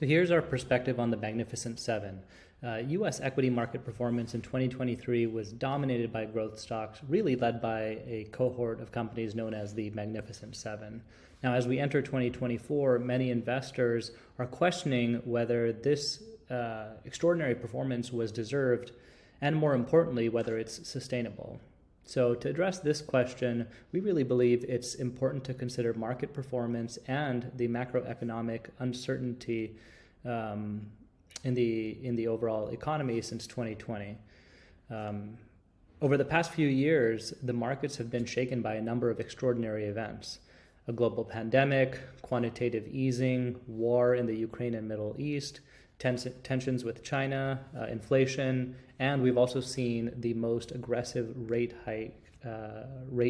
So here's our perspective on the Magnificent Seven. U.S. equity market performance in 2023 was dominated by growth stocks, really led by a cohort of companies known as the Magnificent Seven. Now, as we enter 2024, many investors are questioning whether this extraordinary performance was deserved, and more importantly, whether it's sustainable. So to address this question, we really believe it's important to consider market performance and the macroeconomic uncertainty in the overall economy since 2020. Over the past few years, the markets have been shaken by a number of extraordinary events: a global pandemic, quantitative easing, war in the Ukraine and Middle East, tensions with China, inflation, and we've also seen the most aggressive rate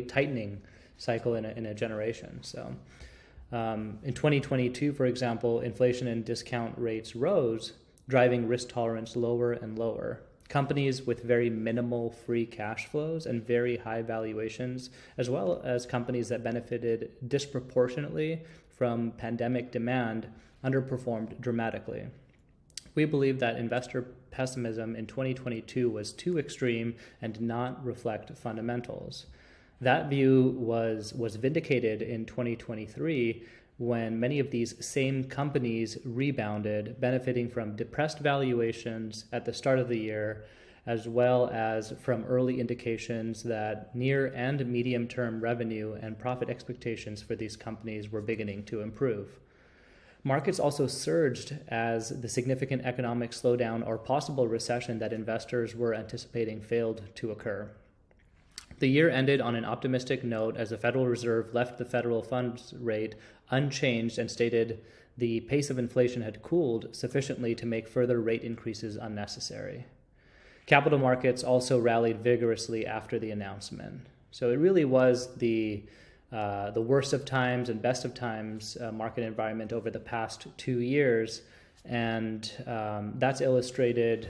tightening cycle in a generation. So in 2022, for example, inflation and discount rates rose, driving risk tolerance lower and lower. Companies with very minimal free cash flows and very high valuations, as well as companies that benefited disproportionately from pandemic demand, underperformed dramatically. We believe that investor pessimism in 2022 was too extreme and did not reflect fundamentals. That view was vindicated in 2023 when many of these same companies rebounded, benefiting from depressed valuations at the start of the year, as well as from early indications that near and medium-term revenue and profit expectations for these companies were beginning to improve. Markets also surged as the significant economic slowdown or possible recession that investors were anticipating failed to occur. The year ended on an optimistic note as the Federal Reserve left the federal funds rate unchanged and stated the pace of inflation had cooled sufficiently to make further rate increases unnecessary. Capital markets also rallied vigorously after the announcement. So it really was the worst of times and best of times market environment over the past 2 years, and that's illustrated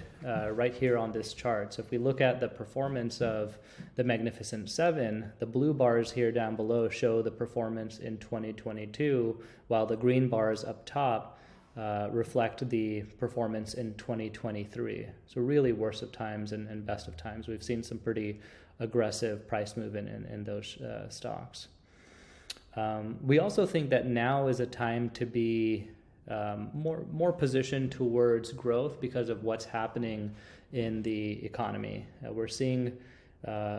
right here on this chart. So if we look at the performance of the Magnificent Seven, the blue bars here down below show the performance in 2022, while the green bars up top reflect the performance in 2023. So really worst of times and best of times. We've seen some pretty aggressive price movement in those stocks. We also think that now is a time to be more positioned towards growth because of what's happening in the economy. We're seeing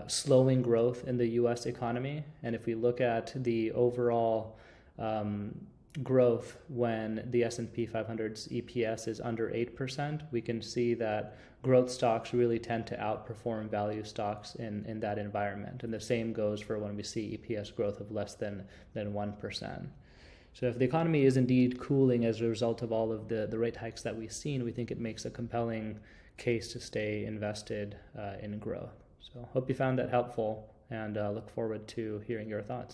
slowing growth in the U.S. economy, and if we look at the overall growth when the S&P 500's EPS is under 8%, we can see that growth stocks really tend to outperform value stocks in that environment. And the same goes for when we see EPS growth of less than 1%. So if the economy is indeed cooling as a result of all of the rate hikes that we've seen, we think it makes a compelling case to stay invested in growth. So hope you found that helpful, and look forward to hearing your thoughts.